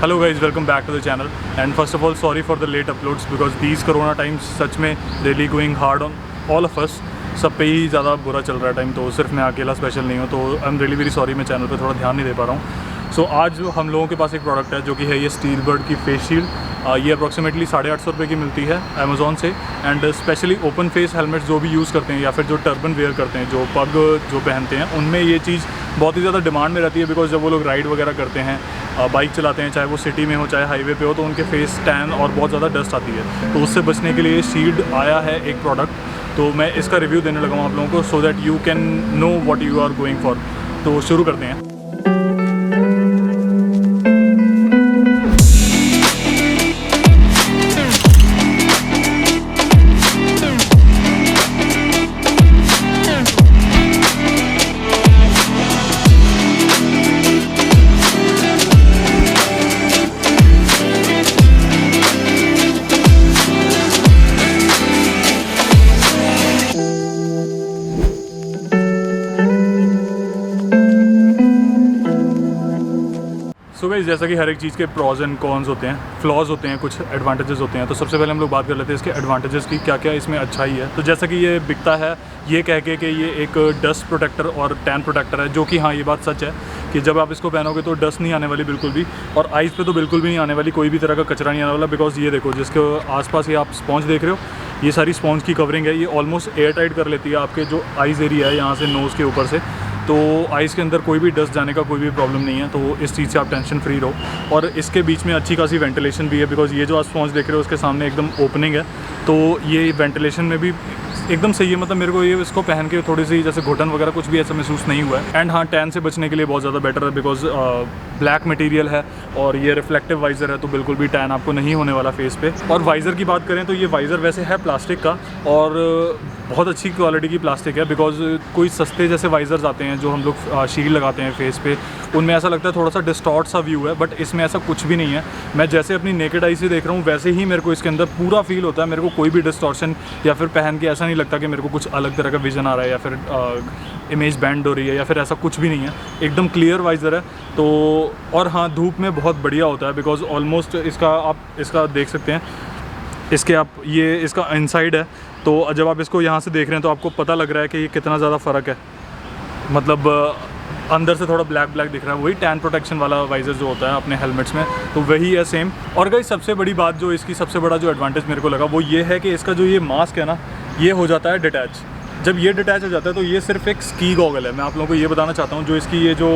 Hello guys, welcome back to the channel and first of all sorry for the late uploads because these corona times सच में really going hard on all of us। सब पे ही ज़्यादा बुरा चल रहा है time, तो सिर्फ मैं अकेला स्पेशल नहीं हूँ, तो I am really very sorry, मैं चैनल पे थोड़ा ध्यान नहीं दे पा रहा हूँ। सो आज हम लोगों के पास एक प्रोडक्ट है जो कि है ये स्टील बर्ड की फेस शील्ड। ये अप्रॉक्सीमेटली 850 रुपये की मिलती है अमेज़ॉन से। And specially open face helmets जो भी यूज़ करते हैं या फिर जो टर्बन वेयर करते हैं, जो पग जो पहनते हैं, उनमें ये चीज़ बहुत ही ज़्यादा डिमांड में रहती है। बिकॉज जब वो लोग राइड वगैरह करते हैं, बाइक चलाते हैं, चाहे वो सिटी में हो चाहे हाईवे पे हो, तो उनके फेस टैन और बहुत ज़्यादा डस्ट आती है। तो उससे बचने के लिए शील्ड आया है एक प्रोडक्ट, तो मैं इसका रिव्यू देने लगा हूँ आप लोगों को, so that you can know what you are going for. तो शुरू करते हैं। सो गाइस, जैसा कि हर एक चीज़ के प्रॉज एंड कॉन्स होते हैं, फ्लॉज होते हैं, कुछ एडवांटेजेस होते हैं। तो सबसे पहले हम लोग बात कर लेते हैं इसके एडवांटेजेस की, क्या क्या इसमें अच्छा ही है। तो जैसा कि ये बिकता है ये कह के कि ये एक डस्ट प्रोटेक्टर और टैन प्रोटेक्टर है, जो कि हाँ, ये बात सच है कि जब आप इसको पहनोगे तो डस्ट नहीं आने वाली बिल्कुल भी, और आइज़ पे तो बिल्कुल भी नहीं आने वाली, कोई भी तरह का कचरा नहीं आने वाला। बिकॉज ये देखो, जिसके आसपास ये आप स्पॉन्ज देख रहे हो, ये सारी स्पॉन्ज की कवरिंग है, ये ऑलमोस्ट एयर टाइट कर लेती है आपके जो आइज़ एरिया है, यहाँ से नोज़ के ऊपर से। तो आइज़ के अंदर कोई भी डस्ट जाने का कोई भी प्रॉब्लम नहीं है, तो इस चीज़ से आप टेंशन फ्री रहो। और इसके बीच में अच्छी खासी वेंटिलेशन भी है, बिकॉज ये जो आप स्पॉन्ज देख रहे हो उसके सामने एकदम ओपनिंग है, तो ये वेंटिलेशन में भी एकदम सही है। मतलब मेरे को ये इसको पहन के थोड़ी सी जैसे घुटन वगैरह कुछ भी ऐसा महसूस नहीं हुआ है। एंड हाँ, टैन से बचने के लिए बहुत ज़्यादा बेटर है, बिकॉज ब्लैक मटेरियल है और ये रिफ्लेक्टिव वाइज़र है, तो बिल्कुल भी टैन आपको नहीं होने वाला फेस पे। और वाइज़र की बात करें तो ये वाइज़र वैसे है प्लास्टिक का और बहुत अच्छी क्वालिटी की प्लास्टिक है। बिकॉज कोई सस्ते जैसे वाइज़र्स आते हैं जो हम लोग शील्ड लगाते हैं फेस पे, उनमें ऐसा लगता है थोड़ा सा डिस्टॉर्ट सा व्यू है, बट इसमें ऐसा कुछ भी नहीं है। मैं जैसे अपनी नेकेड आई से देख रहा हूँ वैसे ही मेरे को इसके अंदर पूरा फील होता है। मेरे को कोई भी डिस्टॉर्शन या फिर पहन के ऐसा नहीं लगता कि मेरे को कुछ अलग तरह का विजन आ रहा है या फिर इमेज बैंड हो रही है या फिर ऐसा कुछ भी नहीं है। एकदम क्लियर वाइज़र है। तो और हाँ, धूप में बहुत बढ़िया होता है, बिकॉज ऑलमोस्ट इसका आप इसका देख सकते हैं, इसके आप ये इसका इनसाइड है, तो जब आप इसको यहाँ से देख रहे हैं तो आपको पता लग रहा है कि ये कितना ज़्यादा फ़र्क है। मतलब अंदर से थोड़ा ब्लैक ब्लैक दिख रहा है, वही टैन प्रोटेक्शन वाला वाइज़र जो होता है अपने हेलमेट्स में, तो वही है सेम। और गाइस, सबसे बड़ी बात जो इसकी सबसे बड़ा जो एडवांटेज मेरे को लगा वो ये है कि इसका जो ये मास्क है ना, ये हो जाता है डिटैच। जब ये डिटैच हो जाता है तो ये सिर्फ एक स्की गॉगल है। मैं आप लोगों को ये बताना चाहता हूँ, जो इसकी ये जो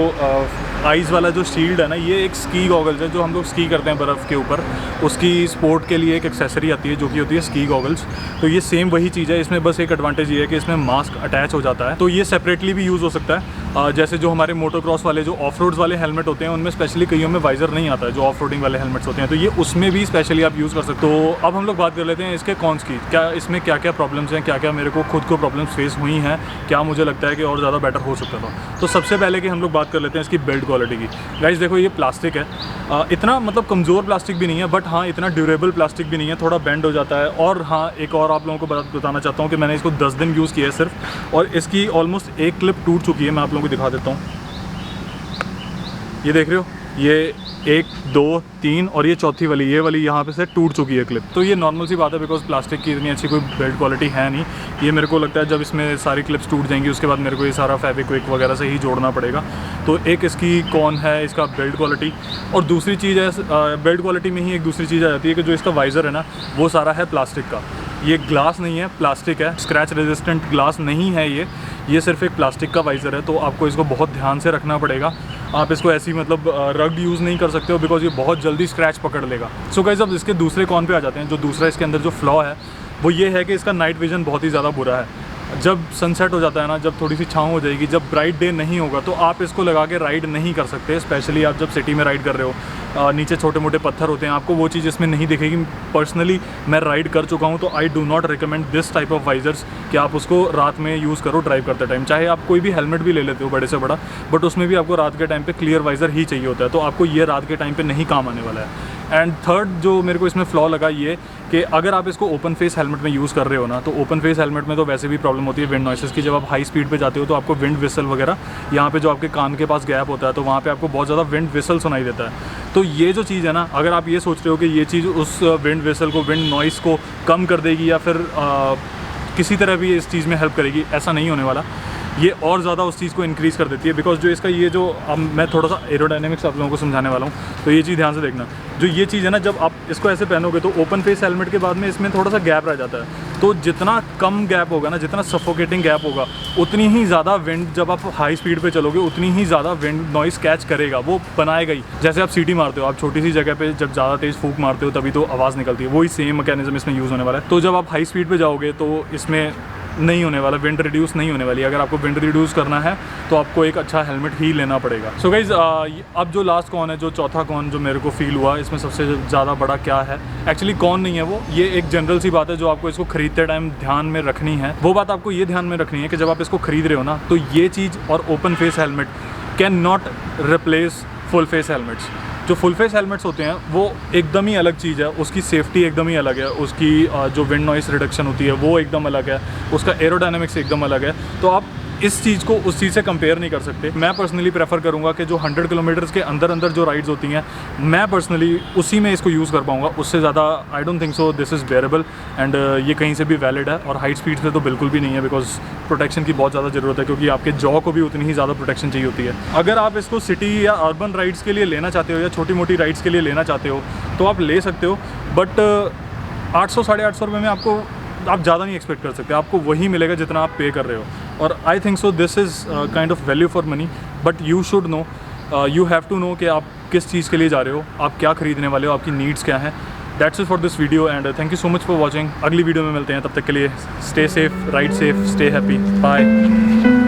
आइज़ वाला जो शील्ड है ना, ये एक स्की गॉगल्स है जो हम लोग स्की करते हैं बर्फ़ के ऊपर, उसकी स्पोर्ट के लिए एक एक्सेसरी आती है जो कि होती है स्की गॉगल्स। तो ये सेम वही चीज़ है। इसमें बस एक एडवांटेज ये है कि इसमें मास्क अटैच हो जाता है, तो ये सेपरेटली भी यूज़ हो सकता है। जैसे जो हमारे मोटोक्रॉस वाले जो ऑफ रोड्स वाले हेलमेट होते हैं, उनमें स्पेशली कईयों में वाइज़र नहीं आता है, जो ऑफ रोडिंग वाले हेलमेट्स होते हैं, तो ये उसमें भी स्पेशली आप यूज़ कर सकते हो। तो अब हम लोग बात कर लेते हैं इसके कॉन्स की, क्या इसमें क्या क्या प्रॉब्लम्स हैं, क्या क्या मेरे को खुद को प्रॉब्लम्स फेस हुई हैं, क्या मुझे लगता है कि और ज़्यादा बेटर हो सकता था। तो सबसे पहले कि हम लोग बात कर लेते हैं इसकी बिल्ड क्वालिटी की। गाइस देखो, ये प्लास्टिक है, इतना मतलब कमज़ोर प्लास्टिक भी नहीं है, बट हाँ इतना ड्यूरेबल प्लास्टिक भी नहीं है, थोड़ा बेंड हो जाता है। और हाँ, एक और आप लोगों को बताना चाहता हूँ कि मैंने इसको 10 दिन यूज़ किया है सिर्फ, और इसकी ऑलमोस्ट एक क्लिप टूट चुकी है। मैं आप लोगों को दिखा देता हूँ, ये देख रहे हो, ये 1 2 3 और ये चौथी वाली, ये वाली यहाँ पे से टूट चुकी है क्लिप। तो ये नॉर्मल सी बात है, बिकॉज प्लास्टिक की इतनी अच्छी कोई बिल्ड क्वालिटी है नहीं। ये मेरे को लगता है जब इसमें सारी क्लिप्स टूट जाएंगी उसके बाद मेरे को ये सारा फेविक्विक वगैरह से ही जोड़ना पड़ेगा। तो एक इसकी कौन है इसका बिल्ड क्वालिटी, और दूसरी चीज़ है बिल्ड क्वालिटी में ही एक दूसरी चीज़ आ जाती है कि जो इसका वाइज़र है ना, वो सारा है प्लास्टिक का। ये ग्लास नहीं है, प्लास्टिक है, स्क्रैच रेजिस्टेंट ग्लास नहीं है ये सिर्फ एक प्लास्टिक का वाइज़र है। तो आपको इसको बहुत ध्यान से रखना पड़ेगा। आप इसको ऐसी मतलब रग्ड यूज़ नहीं कर सकते हो, बिकॉज ये बहुत जल्दी स्क्रैच पकड़ लेगा। सो गाइस, अब इसके दूसरे कॉन पे आ जाते हैं। जो दूसरा इसके अंदर जो फ्लॉ है वो ये है कि इसका नाइट विज़न बहुत ही ज़्यादा बुरा है। जब सनसेट हो जाता है ना, जब थोड़ी सी छाँव हो जाएगी, जब ब्राइट डे नहीं होगा, तो आप इसको लगा के राइड नहीं कर सकते। स्पेशली आप जब सिटी में राइड कर रहे हो, नीचे छोटे मोटे पत्थर होते हैं, आपको वो चीज़ इसमें नहीं दिखेगी। पर्सनली मैं राइड कर चुका हूँ, तो I do not recommend this type of advisors कि आप उसको रात में यूज़ करो ड्राइव करते टाइम। चाहे आप कोई भी हेलमेट भी ले लेते हो बड़े से बड़ा, बट उसमें भी आपको रात के टाइम पे क्लियर वाइज़र ही चाहिए होता है, तो आपको ये रात के टाइम पे नहीं काम आने वाला है। एंड थर्ड जो मेरे को इसमें फ्लॉ लगा ये कि अगर आप इसको ओपन फेस हेलमेट में यूज़ कर रहे हो ना, तो ओपन फेस हेलमेट में तो वैसे भी प्रॉब्लम होती है विंड नॉइसेस की। जब आप हाई स्पीड पे जाते हो तो आपको विंड विसल वगैरह, यहाँ पे जो आपके कान के पास गैप होता है तो वहाँ पे आपको बहुत ज़्यादा विंड विसल सुनाई देता है। तो ये जो चीज़ है ना, अगर आप ये सोच रहे हो कि ये चीज़ उस विंड विसल को, विंड नॉइस को कम कर देगी या फिर किसी तरह भी इस चीज़ में हेल्प करेगी, ऐसा नहीं होने वाला। ये और ज़्यादा उस चीज़ को इंक्रीज़ कर देती है। बिकॉज जो इसका ये जो, अब मैं थोड़ा सा एरोडायनेमिक्स आप लोगों को समझाने वाला हूँ, तो ये चीज़ ध्यान से देखना। जो ये चीज़ है ना, जब आप इसको ऐसे पहनोगे तो ओपन फेस हेलमेट के बाद में इसमें थोड़ा सा गैप रह जाता है। तो जितना कम गैप होगा ना, जितना सफोकेटिंग गैप होगा, उतनी ही ज़्यादा विंड, जब आप हाई स्पीड पे चलोगे उतनी ही ज़्यादा विंड नॉइस कैच करेगा, वो बनाएगा ही। जैसे आप सीटी मारते हो, आप छोटी सी जगह पे जब ज़्यादा तेज़ फूंक मारते हो तभी तो आवाज़ निकलती है, वही सेम मैकेनिज्म इसमें यूज़ होने वाला है। तो जब आप हाई स्पीड पर जाओगे तो इसमें नहीं होने वाला, विंड रिड्यूस नहीं होने वाली। अगर आपको विंड रिड्यूस करना है तो आपको एक अच्छा हेलमेट ही लेना पड़ेगा। सो गाइज, अब जो लास्ट कॉन है, जो चौथा कॉन जो मेरे को फील हुआ, इसमें सबसे ज़्यादा बड़ा क्या है, एक्चुअली कॉन नहीं है वो, ये एक जनरल सी बात है जो आपको इसको खरीदते टाइम ध्यान में रखनी है। वो बात आपको ये ध्यान में रखनी है कि जब आप इसको खरीद रहे हो ना, तो ये चीज़ और open face helmet can not replace full face helmets. जो फुल फेस हेलमेट्स होते हैं वो एकदम ही अलग चीज़ है, उसकी सेफ्टी एकदम ही अलग है, उसकी जो विंड नॉइस रिडक्शन होती है वो एकदम अलग है, उसका एरोडायनेमिक्स एकदम अलग है। तो आप इस चीज़ को उस चीज़ से कंपेयर नहीं कर सकते। मैं पर्सनली प्रेफर करूँगा कि जो 100 किलोमीटर्स के अंदर अंदर जो राइड्स होती हैं, मैं पर्सनली उसी में इसको यूज़ कर पाऊँगा। उससे ज़्यादा I don't think so this is बेरेबल। And ये कहीं से भी वैलिड है, और हाई स्पीड से तो बिल्कुल भी नहीं है, बिकॉज प्रोटेक्शन की बहुत ज़्यादा ज़रूरत है, क्योंकि आपके जॉ को भी उतनी ही ज़्यादा प्रोटेक्शन चाहिए होती है। अगर आप इसको सिटी या अर्बन राइड्स के लिए लेना चाहते हो या छोटी मोटी राइड्स के लिए लेना चाहते हो तो आप ले सकते हो, बट 800 साढ़े 800 रुपये में आपको, आप ज़्यादा नहीं एक्सपेक्ट कर सकते, आपको वही मिलेगा जितना आप पे कर रहे हो। और I think so this is kind of value for money, but you should know, you have to know कि आप किस चीज़ के लिए जा रहे हो, आप क्या खरीदने वाले हो, आपकी नीड्स क्या हैं। That's it for this video, and thank you so much for watching. अगली वीडियो में मिलते हैं, तब तक के लिए stay safe, ride safe, stay happy, bye.